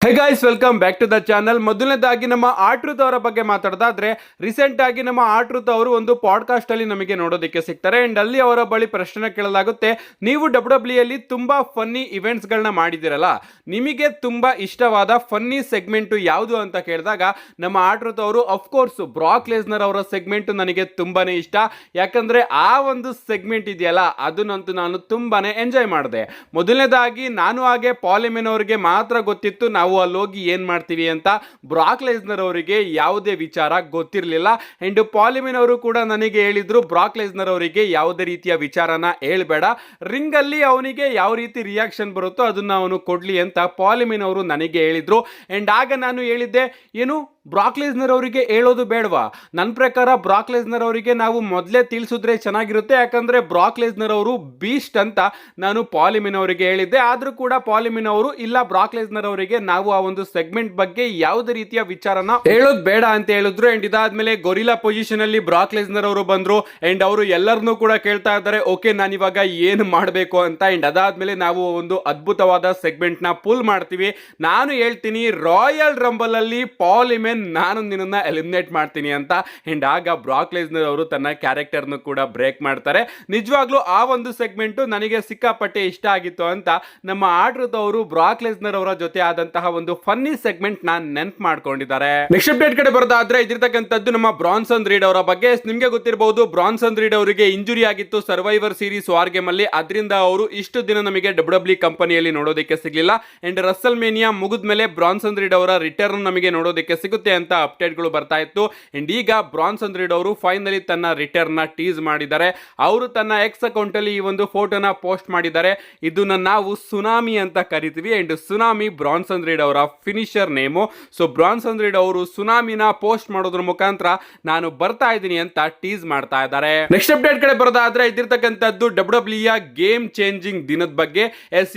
Hey guys, welcome back to the channel. ಮೊದಲನೇದಾಗಿ ನಮ್ಮ ಆಟ್ರುತ್ ಅವರ ಬಗ್ಗೆ ಮಾತಾಡೋದಾದ್ರೆ, ರೀಸೆಂಟ್ ಆಗಿ ನಮ್ಮ ಆಟ್ರುತ್ ಅವರು ಒಂದು ಪಾಡ್ಕಾಸ್ಟ್ ಅಲ್ಲಿ ನಮಗೆ ನೋಡೋದಕ್ಕೆ ಸಿಗ್ತಾರೆ. ಅಂಡ್ ಅಲ್ಲಿ ಅವರ ಬಳಿ ಪ್ರಶ್ನೆ ಕೇಳಲಾಗುತ್ತೆ, ನೀವು ಡಬ್ಲ್ಯೂ ಅಲ್ಲಿ ತುಂಬಾ ಫನ್ನಿ ಇವೆಂಟ್ಸ್ ಗಳನ್ನ ಮಾಡಿದಿರಲ್ಲ, ನಿಮಗೆ ತುಂಬಾ ಇಷ್ಟವಾದ ಫನ್ನಿ ಸೆಗ್ಮೆಂಟ್ ಯಾವುದು ಅಂತ ಕೇಳಿದಾಗ ನಮ್ಮ ಆಟ್ರುತ್ ಅವರು ಅಫ್ಕೋರ್ಸ್ ಬ್ರಾಕ್ ಲೆಸ್ನರ್ ಅವರ ಸೆಗ್ಮೆಂಟ್ ನನಗೆ ತುಂಬಾನೇ ಇಷ್ಟ. ಯಾಕಂದ್ರೆ ಆ ಒಂದು ಸೆಗ್ಮೆಂಟ್ ಇದೆಯಲ್ಲ, ಅದನ್ನಂತೂ ನಾನು ತುಂಬಾನೇ ಎಂಜಾಯ್ ಮಾಡಿದೆ. ಮೊದಲನೇದಾಗಿ ನಾನು ಹಾಗೆ ಪಾಲಿಮೆನ್ ಅವರಿಗೆ ಮಾತ್ರ ಗೊತ್ತಿತ್ತು ನಾವು ಅಲ್ಲಿ ಹೋಗಿ ಏನ್ ಮಾಡ್ತೀವಿ ಅಂತ. ಬ್ರಾಕ್ ಲೆಸ್ನರ್ ಅವರಿಗೆ ಯಾವುದೇ ವಿಚಾರ ಗೊತ್ತಿರಲಿಲ್ಲ. ಅಂಡ್ ಪಾಲಿಮೆನ್ ಅವರು ಕೂಡ ನನಗೆ ಹೇಳಿದ್ರು, ಬ್ರಾಕ್ ಲೆಸ್ನರ್ ಅವರಿಗೆ ಯಾವುದೇ ರೀತಿಯ ವಿಚಾರನ ಹೇಳ್ಬೇಡ, ರಿಂಗ್ ಅಲ್ಲಿ ಅವನಿಗೆ ಯಾವ ರೀತಿ ರಿಯಾಕ್ಷನ್ ಬರುತ್ತೋ ಅದನ್ನ ಅವನು ಕೊಡ್ಲಿ ಅಂತ ಪಾಲಿಮೆನ್ ಅವರು ನನಗೆ ಹೇಳಿದ್ರು. ಅಂಡ್ ಆಗ ನಾನು ಹೇಳಿದ್ದೆ, ಏನು ಬ್ರಾಕ್ ಲೆಸ್ನರ್ ಅವರಿಗೆ ಹೇಳೋದು ಬೇಡವಾ? ನನ್ನ ಪ್ರಕಾರ ಬ್ರಾಕ್ ಲೆಸ್ನರ್ ಅವರಿಗೆ ನಾವು ಮೊದಲೇ ತಿಳಿಸಿದ್ರೆ ಚೆನ್ನಾಗಿರುತ್ತೆ, ಯಾಕಂದ್ರೆ ಬ್ರಾಕ್ ಲೆಸ್ನರ್ ಅವರು ಬೀಸ್ಟ್ ಅಂತ ನಾನು ಪಾಲಿಮೆನ್ ಅವರಿಗೆ ಹೇಳಿದ್ದೆ. ಆದ್ರೂ ಕೂಡ ಪಾಲಿಮೆನ್ ಅವರು ಇಲ್ಲ, ಬ್ರಾಕ್ ಲೆಸ್ನರ್ ಅವರಿಗೆ ನಾವು ಆ ಒಂದು ಸೆಗ್ಮೆಂಟ್ ಬಗ್ಗೆ ಯಾವುದೇ ರೀತಿಯ ವಿಚಾರನ ಹೇಳೋದು ಬೇಡ ಅಂತ ಹೇಳಿದ್ರು. ಅಂಡ್ ಇದಾದ್ಮೇಲೆ ಗೊರಿಲ್ಲಾ ಪೊಸಿಷನ್ ಅಲ್ಲಿ ಬ್ರಾಕ್ ಲೆಸ್ನರ್ ಅವರು ಬಂದ್ರು. ಅಂಡ್ ಅವರು ಎಲ್ಲರನ್ನೂ ಕೂಡ ಕೇಳ್ತಾ ಇದ್ದಾರೆ, ಓಕೆ ನಾನು ಇವಾಗ ಏನು ಮಾಡಬೇಕು ಅಂತ. ಅಂಡ್ ಅದಾದ್ಮೇಲೆ ನಾವು ಒಂದು ಅದ್ಭುತವಾದ ಸೆಗ್ಮೆಂಟ್ ನ ಪುಲ್ ಮಾಡ್ತೀವಿ. ನಾನು ಹೇಳ್ತೀನಿ, ರಾಯಲ್ ರಂಬಲ್ ಅಲ್ಲಿ ಪಾಲಿಮೆನ್ ನಾನು ನಿನ್ನ ಎಲಿಮಿನೇಟ್ ಮಾಡ್ತೀನಿ ಅಂತ. ಅಂಡ್ ಆಗ ಬ್ರಾಕ್ ಲೆಸ್ನರ್ ಅವರು ತನ್ನ ಕ್ಯಾರೆಕ್ಟರ್ ಕೂಡ ಬ್ರೇಕ್ ಮಾಡ್ತಾರೆ. ನಿಜವಾಗ್ಲೂ ಆ ಒಂದು ಸೆಗ್ಮೆಂಟ್ ನನಗೆ ಸಿಕ್ಕಾಪಟ್ಟೆ ಇಷ್ಟ ಆಗಿತ್ತು ಅಂತ ನಮ್ಮ ಆಟ್ರುತ್ ಅವರು ಬ್ರಾಕ್ ಲೆಸ್ನರ್ ಅವರ ಜೊತೆ ಆದಂತಹ ಒಂದು ಫನ್ನಿ ಸೆಗ್ಮೆಂಟ್ ನ ನೆನ್ಪ್ ಮಾಡ್ಕೊಂಡಿದ್ದಾರೆ. ನೆಕ್ಸ್ಟ್ ಅಪ್ಡೇಟ್ ಕಡೆ ಬರೋದಾದ್ರೆ, ಇದಿರ್ತಕ್ಕಂಥದ್ದು ನಮ್ಮ ಬ್ರಾನ್ಸನ್ ರೀಡ್ ಅವರ ಬಗ್ಗೆ. ನಿಮ್ಗೆ ಗೊತ್ತಿರಬಹುದು, ಬ್ರಾನ್ಸನ್ ರೀಡ್ ಅವರಿಗೆ ಇಂಜುರಿ ಆಗಿತ್ತು ಸರ್ವೈವರ್ ಸೀರೀಸ್ ವಾರ್ ಗೇಮ್ ಅಲ್ಲಿ. ಅದರಿಂದ ಅವರು ಇಷ್ಟು ದಿನ ನಮಗೆ ಡಬ್ಲ್ಯೂ ಕಂಪನಿಯಲ್ಲಿ ನೋಡೋದಕ್ಕೆ ಸಿಗಲಿಲ್ಲ. ಅಂಡ್ ರಸಲ್ ಮೇನಿಯಾ ಮುಗಿದ್ಮೇಲೆ ಬ್ರಾನ್ಸನ್ ರೀಡ್ ಅವರ ರಿಟರ್ನ್ ನಮಗೆ ನೋಡೋದಕ್ಕೆ ಸಿಗುತ್ತೆ ಅಂತ ಅಪ್ಡೇಟ್ಗಳು ಬರ್ತಾ ಇತ್ತು. ಅಂಡ್ ಈಗ ಬ್ರಾನ್ಸನ್ ರೀಡ್ ಅವರು ಫೈನಲಿ ತನ್ನ ರಿಟರ್ನ್ ನ ಟೀಸ್ ಮಾಡಿದ್ದಾರೆ. ಅವರು ತನ್ನ ಎಕ್ಸ್ ಅಕೌಂಟ್ ಅಲ್ಲಿ ಈ ಒಂದು ಫೋಟೋನ ಪೋಸ್ಟ್ ಮಾಡಿದ್ದಾರೆ. ಇದನ್ನ ನಾವು ಸುನಾಮಿ ಅಂತ ಕರಿತೀವಿ. ಅಂಡ್ ಸುನಾಮಿ ಬ್ರಾನ್ಸನ್ ರೀಡ್ ಅವರ finisher name. So Branson read ಅವರು ಸುನಾಮಿನ ಪೋಸ್ಟ್ ಮಾಡೋದ್ರ ಮುಖಾಂತರ ನಾನು ಬರ್ತಾ ಇದ್ದೀನಿ ಅಂತ ಟೀಸ್ ಮಾಡ್ತಾ ಇದ್ದಾರೆ. ನೆಕ್ಸ್ಟ್ ಅಪ್ಡೇಟ್ ಕಡೆ ಬರೋದಾದ್ರೆ, ಇದಿರ್ತಕ್ಕಂಥದ್ದು ಡಬ್ಲ್ಯೂ ಗೇಮ್ ಚೇಂಜಿಂಗ್ ದಿನದ ಬಗ್ಗೆ.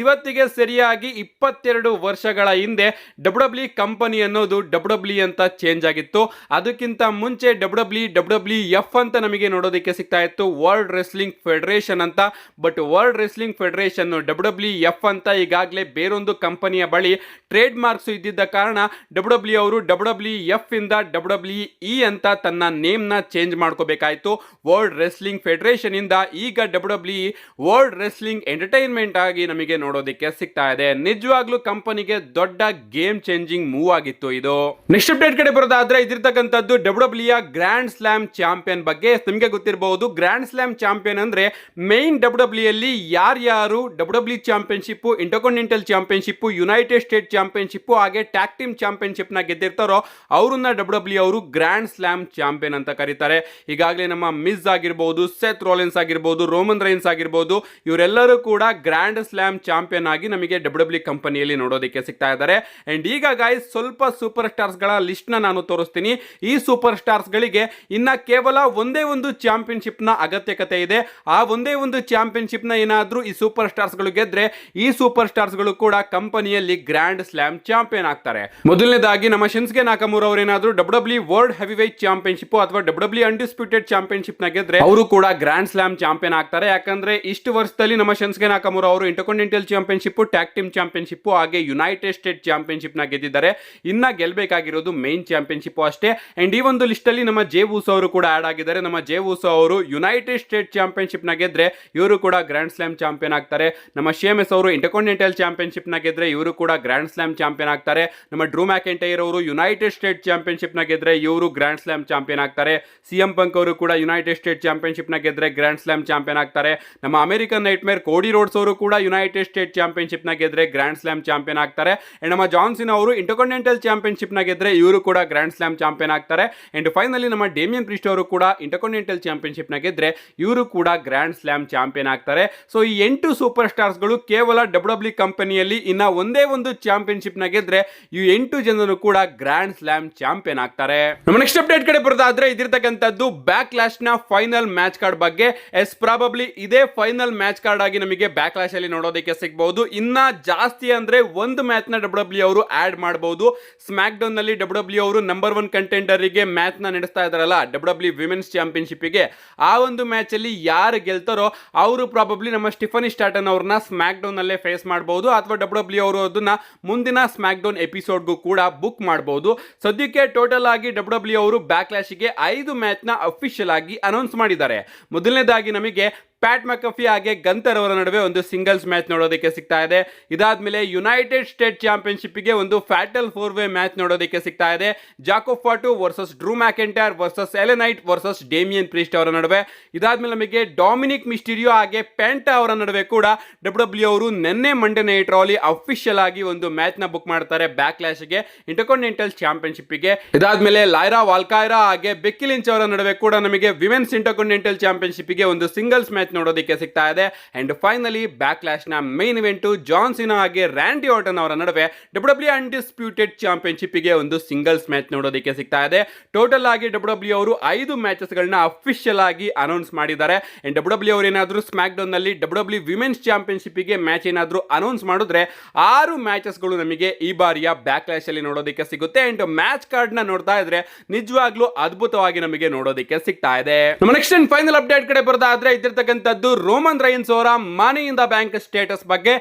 ಇವತ್ತಿಗೆ ಸರಿಯಾಗಿ 22 ವರ್ಷಗಳ ಹಿಂದೆ ಡಬ್ಲ್ಯೂ ಕಂಪನಿ ಅನ್ನೋದು ಡಬ್ಲ್ಯೂ ಅಂತ ಚೇಂಜ್ ಆಗಿತ್ತು. ಅದಕ್ಕಿಂತ ಮುಂಚೆ ಡಬ್ಲ್ಯೂ ಎಫ್ ಅಂತ ನಮಗೆ ನೋಡೋದಕ್ಕೆ ಸಿಗ್ತಾ ಇತ್ತು, ವರ್ಲ್ಡ್ ರೆಸ್ಲಿಂಗ್ ಫೆಡರೇಷನ್ ಅಂತ. But world wrestling federation W F ಅಂತ ಈಗಾಗಲೇ ಬೇರೊಂದು ಕಂಪನಿಯ ಬಳಿ ಟ್ರೇಡ್ ಮಾರ್ಕ್ಸ್ ಇದ್ದಿದ್ದ ಕಾರಣ ಡಬ್ಲ್ಯೂ ಅವರು ಡಬ್ಲ್ಯೂ ಎಫ್ ಇಂದ ಡಬ್ಲ್ಯೂ ಇ ಅಂತ ತನ್ನ ನೇಮ್ ನ ಚೇಂಜ್ ಮಾಡ್ಕೋಬೇಕಾಯ್ತು. ವರ್ಲ್ಡ್ ರೆಸ್ಲಿಂಗ್ ಫೆಡರೇಷನ್ ಇಂದ ಈಗ ಡಬ್ಲ್ಯೂ ವರ್ಲ್ಡ್ ರೆಸ್ಲಿಂಗ್ ಎಂಟರ್ಟೈನ್ಮೆಂಟ್ ಆಗಿ ನಮಗೆ ನೋಡೋದಕ್ಕೆ ಸಿಗ್ತಾ ಇದೆ. ನಿಜವಾಗ್ಲೂ ಕಂಪನಿಗೆ ದೊಡ್ಡ ಗೇಮ್ ಚೇಂಜಿಂಗ್ ಮೂವ್ ಆಗಿತ್ತು ಇದು. ನೆಕ್ಸ್ಟ್ ಅಪ್ಡೇಟ್ ಕಡೆ ಬರೋದಾದ್ರೆ, ಇದಿರ್ತಕ್ಕಂಥದ್ದು ಡಬ್ಲ್ಯೂ ಗ್ರ್ಯಾಂಡ್ ಸ್ಲಾಮ್ ಚಾಂಪಿಯನ್ ಬಗ್ಗೆ. ನಿಮಗೆ ಗೊತ್ತಿರಬಹುದು, ಗ್ರ್ಯಾಂಡ್ ಸ್ಲಾಮ್ ಚಾಂಪಿಯನ್ ಅಂದ್ರೆ ಮೈನ್ ಡಬ್ಲ್ಯೂ ಅಲ್ಲಿ ಯಾರ್ಯಾರು W championship, intercontinental championship, United state championship ಹಾಗೆ ಟ್ಯಾಗ್ ಟೀಮ್ ಚಾಂಪಿಯನ್ಶಿಪ್ ನ ಗೆದ್ದಿರ್ತಾರೋ ಅವ್ರನ್ನ ಡಬ್ಲ್ಯೂ ಅವರು ಗ್ರ್ಯಾಂಡ್ ಸ್ಲಾಮ್ ಚಾಂಪಿಯನ್ ಅಂತ ಕರೀತಾರೆ. ಈಗಾಗಲೇ ನಮ್ಮ ಮಿಸ್ ಆಗಿರಬಹುದು, ಸೆತ್ ರೋಲೆನ್ಸ್ ಆಗಿರಬಹುದು, ರೋಮನ್ ರೈನ್ಸ್ ಆಗಿರಬಹುದು, ಇವರೆಲ್ಲರೂ ಕೂಡ ಗ್ರ್ಯಾಂಡ್ ಸ್ಲಾಮ್ ಚಾಂಪಿಯನ್ ಆಗಿ ನಮಗೆ ಡಬ್ಲ್ಯೂ ಕಂಪನಿಯಲ್ಲಿ ನೋಡೋದಕ್ಕೆ ಸಿಗ್ತಾ ಇದ್ದಾರೆ. ಅಂಡ್ ಈಗ ಗಾಯ್ಸ್, ಸ್ವಲ್ಪ ಸೂಪರ್ ಸ್ಟಾರ್ಸ್ ಗಳ ಲಿಸ್ಟ್ ನ ನಾನು ತೋರಿಸ್ತೀನಿ. ಈ ಸೂಪರ್ ಸ್ಟಾರ್ಸ್ ಗಳಿಗೆ ಇನ್ನ ಕೇವಲ ಒಂದೇ ಒಂದು ಚಾಂಪಿಯನ್ಶಿಪ್ ನ ಅಗತ್ಯಕತೆ ಇದೆ. ಆ ಒಂದೇ ಒಂದು ಚಾಂಪಿಯನ್ಶಿಪ್ ನ ಏನಾದ್ರೂ ಈ ಸೂಪರ್ ಸ್ಟಾರ್ಸ್ ಗಳು ಗೆದ್ರೆ, ಈ ಸೂಪರ್ ಸ್ಟಾರ್ಸ್ ಗಳು ಕೂಡ ಕಂಪನಿಯಲ್ಲಿ ಗ್ರ್ಯಾಂಡ್ ಸ್ಲಾಮ್ ಚಾಂಪಿಯನ್ ಆಗ್ತಾರೆ. ಮೊದಲನೇದಾಗಿ ನಮ್ಮ ಶಿನ್ಸ್ಗೆ ನಾಕಮುರಾ ಅವರು ಏನಾದ್ರೂ ಡಬ್ಲ್ಯೂ ವರ್ಲ್ಡ್ ಹೆವಿವೇಟ್ ಚಾಂಪಿಯನ್ಶಿಪ್ ಅಥವಾ ಡಬ್ಲ್ಯೂ ಅನ್ಡಿಸ್ಪ್ಯೂಟೆಡ್ ಚಾಂಪಿಯನ್ಶಿಪ್ ನ ಗೆದ್ರೆ ಅವರು ಕೂಡ ಗ್ರ್ಯಾಂಡ್ ಸ್ಲಾಮ್ ಚಾಂಪಿಯನ್ ಆಗ್ತಾರೆ. ಯಾಕಂದ್ರೆ ಇಷ್ಟು ವರ್ಷದಲ್ಲಿ ನಮ್ಮ ಶಿನ್ಸ್ಗೆ ನಾಕಮುರಾ ಅವರು intercontinental championship, tag team championship ಹಾಗೆ ಯುನೈಟೆಡ್ ಸ್ಟೇಟ್ ಚಾಂಪಿಯನ್ಶಿಪ್ ನ ಗೆದ್ದಿದ್ದಾರೆ. ಇನ್ನ ಗೆಲ್ಬೇಕಾಗಿರೋದು ಮೈನ್ ಚಾಂಪಿಯನ್ಶಿಪ್ ಅಷ್ಟೇ. ಅಂಡ್ ಈ ಒಂದು ಲಿಸ್ಟ್ ಅಲ್ಲಿ ನಮ್ಮ ಜೇ ಊಸೋ ಅವರು ಕೂಡ ಆಡ್ ಆಗಿದ್ದಾರೆ. ನಮ್ಮ ಜೇ ಊಸೋ ಅವರು ಯುನೈಟೆಡ್ ಸ್ಟೇಟ್ ಚಾಂಪಿಯನ್ಶಿಪ್ ನ ಗೆದ್ರೆ ಇವರು ಕೂಡ ಗ್ರ್ಯಾಂಡ್ ಸ್ಲಾಮ್ ಚಾಂಪಿಯನ್ ಆಗ್ತಾರೆ. ನಮ್ಮ ಶೇಮಸ್ ಅವರು ಇಂಟರ್ಕಾಂಟಿನೆಂಟಲ್ ಚಾಂಪಿಯನ್ಶಿಪ್ ನ ಗೆದ್ರೆ ಇವರು ಕೂಡ ಗ್ರ್ಯಾಂಡ್ ಸ್ಲಾಮ್ ಚಾಂಪಿಯನ್ ಆಗ್ತಾರೆ. ನಮ್ಮ ಡ್ರೂ ಮ್ಯಾಕೆಂಟೈರ್ ಅವರು ಯುನೈಟೆಡ್ ಸ್ಟೇಟ್ ಚಾಂಪಿಯನ್ಶಿಪ್ ನ ಗೆದ್ರೆ ಇವರು ಗ್ರ್ಯಾಂಡ್ ಸ್ಲಾಮ್ ಚಾಂಪಿಯನ್ ಆಗ್ತಾರೆ. ಸಿಎಂ ಪಂಕ್ ಅವರು ಕೂಡ ಯುನೈಟೆಡ್ ಸ್ಟೇಟ್ ಚಾಂಪಿಯನ್ಶಿಪ್ ನ ಗೆದ್ರೆ ಗ್ರ್ಯಾಂಡ್ ಸ್ಲಾಮ್ ಚಾಂಪಿಯನ್ ಆಗ್ತಾರೆ. ನಮ್ಮ ಅಮೆರಿಕನ್ ನೈಟ್ ಮೇರ್ ಕೋಡಿ ರೋಡ್ಸ್ ಅವರು ಕೂಡ ಯುನೈಟೆಡ್ ಸ್ಟೇಟ್ ಚಾಂಪಿಯನ್ಶಿಪ್ ನ ಗೆದ್ರೆ ಗ್ರ್ಯಾಂಡ್ ಸ್ಲಾಮ್ ಚಾಂಪಿಯನ್ ಆಗ್ತಾರೆ. ಅಂಡ್ ನಮ್ಮ ಜಾನ್ಸಿನ್ ಅವರು ಇಂಟರ್ಕಾಂಟಿನೆಂಟಲ್ ಚಾಂಪಿಯನ್ಶಿಪ್ ನ ಗೆದ್ರೆ ಇವರು ಕೂಡ ಗ್ರ್ಯಾಂಡ್ ಸ್ಲಾಮ್ ಚಾಂಪಿಯನ್ ಆಗ್ತಾರೆ. ಅಂಡ್ ಫೈನಲಿ ನಮ್ಮ ಡೇಮಿಯನ್ ಪ್ರಿಸ್ಟ್ ಅವರು ಕೂಡ ಇಂಟರ್ಕಾಂಟಿನೆಂಟಲ್ ಚಾಂಪಿಯನ್ಶಿಪ್ ನ ಗೆದ್ರೆ ಇವರು ಕೂಡ ಗ್ರ್ಯಾಂಡ್ ಸ್ಲಾಮ್ ಚಾಂಪಿಯನ್ ಆಗ್ತಾರೆ. ಸೊ ಈ 8 ಸೂಪರ್ ಸ್ಟಾರ್ಸ್ ಗಳು ಕೇವಲ ಡಬ್ಲ್ಯೂ ಕಂಪನಿಯಲ್ಲಿ ಇನ್ನ ಒಂದೇ ಒಂದು ಚಾಂಪಿಯನ್ಶಿಪ್ ನ ಗೆದ್ರೆ ಈ 8 ಜನರು ಕೂಡ ಗ್ರ್ಯಾಂಡ್ ಸ್ಲಾಮ್ ಚಾಂಪಿಯನ್ ಆಗ್ತಾರೆ. ನಮ್ಮ ನೆಕ್ಸ್ಟ್ ಅಪ್ಡೇಟ್ ಕಡೆ ಬರೋದಾದ್ರೆ, ಇದಿರ್ತಕ್ಕಂಥದ್ದು ಬ್ಯಾಕ್ ಲ್ಯಾಶ್ ನ ಫೈನಲ್ ಮ್ಯಾಚ್ ಕಾರ್ಡ್ ಬಗ್ಗೆ. ಎಸ್ ಪ್ರಾಬಬ್ಲಿ ಇದೇ ಫೈನಲ್ ಮ್ಯಾಚ್ ಕಾರ್ಡ್ ಆಗಿ ನಮಗೆ ಬ್ಯಾಕ್ ಲ್ಯಾಶ್ ಅಲ್ಲಿ ನೋಡೋದಕ್ಕೆ ಸಿಗಬಹುದು. ಇನ್ನ ಜಾಸ್ತಿ ಅಂದ್ರೆ ಒಂದು ಮ್ಯಾಚ್ ನ ಡಬ್ಲ್ಯೂ ಅವರು ಆಡ್ ಮಾಡಬಹುದು. ಸ್ಮ್ಯಾಕ್ ಡೌನ್ ನಲ್ಲಿ ಡಬ್ಲ್ಯೂ ಡಬ್ಲ್ಯೂ ಅವರು ನಂಬರ್ 1 ಕಂಟೆಂಡರಿಗೆ ಮ್ಯಾಚ್ ನ ನಡೆಸ್ತಾ ಇದಾರಲ್ಲ ಡಬ್ಲ್ಯೂ ವಿಮೆನ್ಸ್ ಚಾಂಪಿಯನ್ಶಿಪ್ ಗೆ, ಆ ಒಂದು ಮ್ಯಾಚ್ ಅಲ್ಲಿ ಯಾರು ಗೆಲ್ತಾರೋ ಅವರು ಪ್ರಾಬಬ್ಲಿ ನಮ್ಮ ಸ್ಟಿಫನಿ ಸ್ಟಾಟನ್ ಅವ್ರನ್ನ ಸ್ಮ್ಯಾಕ್ ಡೌನ್ ಅಲ್ಲೇ ಫೇಸ್ ಮಾಡಬಹುದು, ಅಥವಾ ಡಬ್ಲ್ಯೂ ಅವರು ಅದನ್ನ ಮುಂದಿನ ಸ್ಮ್ಯಾಕ್ ಡೌನ್ ಎಪಿಸೋಡ್ಗೂ ಕೂಡ ಬುಕ್ ಮಾಡಬಹುದು. ಸದ್ಯಕ್ಕೆ ಟೋಟಲ್ ಆಗಿ ಡಬ್ಲ್ಯೂ ಅವರು ಬ್ಯಾಕ್ಲಾಶ್ ಗೆ 5 ಮ್ಯಾಚ್ ನ ಅಫಿಷಿಯಲ್ ಆಗಿ ಅನೌನ್ಸ್ ಮಾಡಿದ್ದಾರೆ. ಮೊದಲನೇದಾಗಿ ನಮಗೆ ಪ್ಯಾಟ್ ಮೆಕಫಿ ಹಾಗೆ ಗಂತರ್ ಅವರ ನಡುವೆ ಒಂದು ಸಿಂಗಲ್ಸ್ ಮ್ಯಾಚ್ ನೋಡೋದಕ್ಕೆ ಸಿಗ್ತಾ ಇದೆ. ಇದಾದ್ಮೇಲೆ ಯುನೈಟೆಡ್ ಸ್ಟೇಟ್ ಚಾಂಪಿಯನ್ಶಿಪ್ ಗೆ ಒಂದು ಫ್ಯಾಟಲ್ 4-ವೇ ಮ್ಯಾಚ್ ನೋಡೋದಕ್ಕೆ ಸಿಗ್ತಾ ಇದೆ. Jacob Fatu versus Drew McIntyre versus LA Knight versus Damian Priest ಅವರ ನಡುವೆ. ಇದಾದ್ಮೇಲೆ ನಮಗೆ ಡೊಮಿನಿಕ್ ಮಿಸ್ಟೀರಿಯೋ ಹಾಗೆ ಪೆಂಟಾ ಅವರ ನಡುವೆ ಕೂಡ ಡಬ್ಲ್ಯೂ ಅವರು ನಿನ್ನೆ ಮಂಡೇ ನೈಟ್ ರಾಲಿ ಅಫಿಷಿಯಲ್ ಆಗಿ ಒಂದು ಮ್ಯಾಚ್ ನ ಬುಕ್ ಮಾಡ್ತಾರೆ ಬ್ಯಾಕ್ಲಾಶ್ ಗೆ, ಇಂಟರ್ಕಾಂಟಿನೆಂಟಲ್ ಚಾಂಪಿಯನ್ಶಿಪ್ ಗೆ. ಇದಾದ್ಮೇಲೆ ಲೈರಾ ವಾಲ್ಕೈರಾ ಹಾಗೆ ಬೆಕ್ಕಿ ಲಿಂಚ್ ಅವರ ನಡುವೆ ಕೂಡ ನಮಗೆ ವಿಮೆನ್ಸ್ ಇಂಟರ್ಕಾಂಟಿನೆಂಟಲ್ ಚಾಂಪಿಯನ್ಶಿಪ್ ಗೆ ಒಂದು ಸಿಂಗಲ್ಸ್ ಮ್ಯಾಚ್ ನೋಡೋದಕ್ಕೆ ಸಿಗ್ತಾ ಇದೆ. ಅಂಡ್ ಫೈನಲಿ ಬ್ಯಾಕ್ಲಾಶ್ ನ ಮೇನ್ ಇವೆಂಟ್ ಜಾನ್ ಸಿನಾ ಹಾಗೆ ರ್ಯಾಂಡಿ ಆರ್ಟನ್ ಅವರ ನಡುವೆ ಡಬ್ಲ್ಯೂ ಅನ್ಡಿಸ್ಪ್ಯೂಟೆಡ್ ಚಾಂಪಿಯನ್ಶಿಪ್ ಗೆ ಒಂದು ಸಿಂಗಲ್ಸ್ ಮ್ಯಾಚ್ ನೋಡೋದಕ್ಕೆ ಸಿಗ್ತಾ ಇದೆ. ಟೋಟಲ್ ಆಗಿ ಡಬ್ಲ್ಯೂ ಅವರು 5 ಮ್ಯಾಚಸ್ ಗಳನ್ನ ಅಫಿಷಿಯಲ್ ಆಗಿ ಅನೌನ್ಸ್ ಮಾಡಿದ್ದಾರೆ. ಅಂಡ್ ಡಬ್ಲ್ಯೂ ಅವರು ಏನಾದರೂ ಸ್ಮ್ಯಾಕ್ ಡೌನ್ ನಲ್ಲಿ ಡಬ್ಲ್ಯೂ ವಿಮೆನ್ಸ್ ಚಾಂಪಿಯನ್ಶಿಪ್ ಗೆ ಮ್ಯಾಚ್ ಏನಾದರೂ ಅನೌನ್ಸ್ ಮಾಡಿದ್ರೆ 6 ಮ್ಯಾಚಸ್ ಗಳು ನಮಗೆ ಈ ಬಾರಿಯ ಬ್ಯಾಕ್ಲಾಶ್ ಅಲ್ಲಿ ನೋಡೋದಕ್ಕೆ ಸಿಗುತ್ತೆ. ಅಂಡ್ ಮ್ಯಾಚ್ ಕಾರ್ಡ್ ನ ನೋಡ್ತಾ ಇದ್ರೆ ನಿಜವಾಗ್ಲೂ ಅದ್ಭುತವಾಗಿ ನಮಗೆ ನೋಡೋದಕ್ಕೆ ಸಿಗ್ತಾ ಇದೆ. ನಮ್ಮ ನೆಕ್ಸ್ಟ್ ಅಂಡ್ ಫೈನಲ್ ಅಪ್ಡೇಟ್ ಕಡೆ ಬರೋದಾದ್ರೆ ಇದ್ದಿರ್ತಕ್ಕಂಥದ್ದು ರೋಮನ್ ರೈನ್ಸ್ ಅವರ money in the bank status ಬಗ್ಗೆ.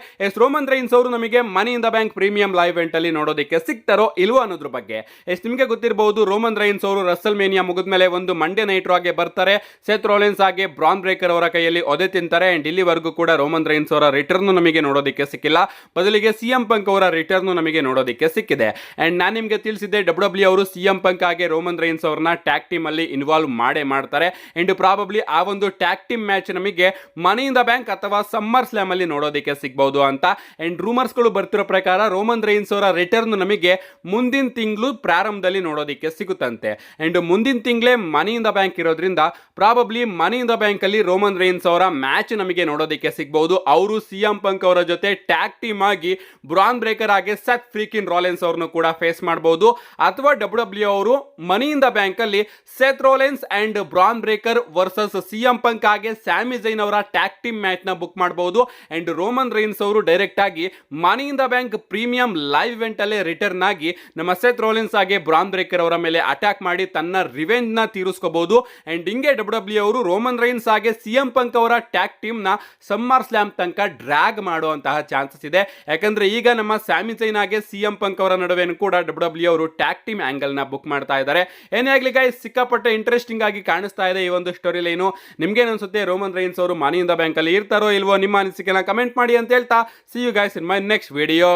ರೋಮನ್ ರೈನ್ಸ್ ಅವರು ನಮಗೆ money in the bank premium live event ಅಲ್ಲಿ ನೋಡೋದಕ್ಕೆ ಸಿಗ್ತಾರೋ ಇಲ್ವೋ ಅನ್ನೋದ್ರ ಬಗ್ಗೆ. ನಿಮಗೆ ಗೊತ್ತಿರಬಹುದು ರೋಮನ್ ರೈನ್ಸ್ ಅವರು ರಸಲ್ ಮೇನಿಯಾ ಮುಗಿದ್ಮೇಲೆ ಒಂದು ಮಂಡೇ ನೈಟ್ ರಾಗೆ ಬರ್ತಾರೆ. ಸೆತ್ ರೋಲೆನ್ಸ್ ಹಾಗೆ ಬ್ರಾನ್ ಬ್ರೇಕರ್ ಅವರ ಕೈಯಲ್ಲಿ ಒದೆ ತಿಂತಾರೆ. ಅಂಡ್ ಇಲ್ಲಿವರೆಗೂ ಕೂಡ ರೋಮನ್ ರೈನ್ಸ್ ಅವರ ರಿಟರ್ನ್ ನಮಗೆ ನೋಡೋದಕ್ಕೆ ಸಿಕ್ಕಿಲ್ಲ, ಬದಲಿಗೆ ಸಿಎಂ ಪಂಕ್ ಅವರ ರಿಟರ್ನ್ ನಮಗೆ ನೋಡೋದಕ್ಕೆ ಸಿಕ್ಕಿದೆ. ಅಂಡ್ ನಾನು ನಿಮಗೆ ತಿಳಿಸಿದ್ದೆ ಡಬ್ಲ್ಯೂ ಅವರು ಸಿಎಂ ಪಂಕ್ ಹಾಗೆ ರೋಮನ್ ರೈನ್ಸ್ ಅವರನ್ನ ಟ್ಯಾಗ್ ಟೀಮ್ ಅಲ್ಲಿ ಇನ್ವಾಲ್ವ್ ಮಾಡ್ತಾರೆ. ಅಂಡ್ ಪ್ರಾಬಬ್ಲಿ ಆ ಒಂದು ಟ್ಯಾಗ್ ಟೀಮ್ ಮ್ಯಾಚ್ ನಮಗೆ ಮನಿ ಇನ್ ದ ಬ್ಯಾಂಕ್ ಅಥವಾ ಸಮ್ಮರ್ ಸ್ಲಾಮ್ ಅಲ್ಲಿ ನೋಡೋದಕ್ಕೆ ಸಿಗಬಹುದು ಅಂತ. ಅಂಡ್ ರೂಮರ್ಸ್ ಗಳು ಬರ್ತಿರೋ ಪ್ರಕಾರ ರೋಮನ್ ರೈನ್ಸ್ ಅವರ ರಿಟರ್ನ್ ನಮಗೆ ಮುಂದಿನ ತಿಂಗಳು ಪ್ರಾರಂಭದಲ್ಲಿ ನೋಡೋದಕ್ಕೆ ಸಿಗುತ್ತಂತೆ. ಅಂಡ್ ಮುಂದಿನ ತಿಂಗಳೇ ಮನಿ ಇನ್ ದ ಬ್ಯಾಂಕ್ ಇರೋದ್ರಿಂದ probably money in the bank ಅಲ್ಲಿ ರೋಮನ್ ರೈನ್ಸ್ ಅವರ ಮ್ಯಾಚ್ ನಮಗೆ ನೋಡೋದಕ್ಕೆ ಸಿಗಬಹುದು. ಅವರು ಸಿಎಂ ಪಂಕ್ ಅವರ ಜೊತೆ ಟ್ಯಾಗ್ ಟೀಮ್ ಆಗಿ ಬ್ರಾನ್ ಬ್ರೇಕರ್ ಆಗಿ ಸೆತ್ ಫ್ರೀಕಿನ್ ರಾಲೆನ್ಸ್ ಅವರನ್ನು ಕೂಡ ಫೇಸ್ ಮಾಡಬಹುದು, ಅಥವಾ ಡಬ್ಲ್ಯೂ ಅವರು ಮನಿ ಇನ್ ದ ಬ್ಯಾಂಕ್ ಅಲ್ಲಿ Seth Rollins and Bron Breakker versus CM Punk ಆಗಿ ಸ್ಯಾಮಿ ಜೈನ್ ಅವರ ಟ್ಯಾಗ್ ಟೀಮ್ ಮ್ಯಾಚ್ ನ ಬುಕ್ ಮಾಡಬಹುದು. ಅಂಡ್ ರೋಮನ್ ರೈನ್ಸ್ ಅವರು ಡೈರೆಕ್ಟ್ ಆಗಿ money in the bank premium live event ಅಲ್ಲೇ ರಿಟರ್ನ್ ಆಗಿ ನಮ್ಮ ಸೆತ್ ರೋಲೆನ್ಸ್ ಆಗಿ ಬ್ರಾನ್ ಬ್ರೇಕರ್ ಅವರ ಮೇಲೆ ಅಟ್ಯಾಕ್ ಮಾಡಿ ತನ್ನ ರಿವೆಂಜ್ ನ ತೀರಿಸ್ಕೋಬಹುದು. ಅಂಡ್ ಹಿಂಗೆ ಡಬ್ಲ್ಯೂ ಅವರು ರೋಮನ್ ರೈನ್ಸ್ ಆಗಿ ಸಿಎಂ ಪಂಕ್ ಅವರ ಟ್ಯಾಗ್ ಟೀಮ್ ನ ಸಮ್ಮರ್ ಸ್ಲಾಮ್ ತನಕ ಡ್ರ್ಯಾಗ್ ಮಾಡುವಂತಹ ಚಾನ್ಸಸ್ ಇದೆ. ಯಾಕಂದ್ರೆ ಈಗ ನಮ್ಮ ಸ್ಯಾಮಿ ಜೈನ್ ಆಗಿ ಸಿಎಂ ಪಂಕ್ ಅವರ ನಡುವೆ ಕೂಡ ಡಬ್ಲ್ಯೂ ಅವರು ಟ್ಯಾಗ್ ಟೀಮ್ ಆಂಗಲ್ ನ ಬುಕ್ ಮಾಡ್ತಾ ಇದ್ದಾರೆ. ಏನೇ ಆಗ್ಲಿ ಗೈಸ್, ಸಿಕ್ಕಾಪಟ್ಟೆ ಇಂಟ್ರೆಸ್ಟಿಂಗ್ ಆಗಿ ಕಾಣಿಸ್ತಾ ಇದೆ ಈ ಒಂದು ಸ್ಟೋರಿ ಲೈನು. ನಿಮ್ಗೆ ಅನ್ಸುತ್ತೆ ರೋಮನ್ ರೈನ್ಸ್ ಅವರು ಮನಿ ಇನ್ ದ ಬ್ಯಾಂಕ್ ಅಲ್ಲಿ ಇರ್ತಾರೋ ಇಲ್ವೋ? ನಿಮ್ಮ ಅನಿಸಿಕೆನ ಕಮೆಂಟ್ ಮಾಡಿ ಅಂತ ಹೇಳ್ತಾ see you guys in my next video.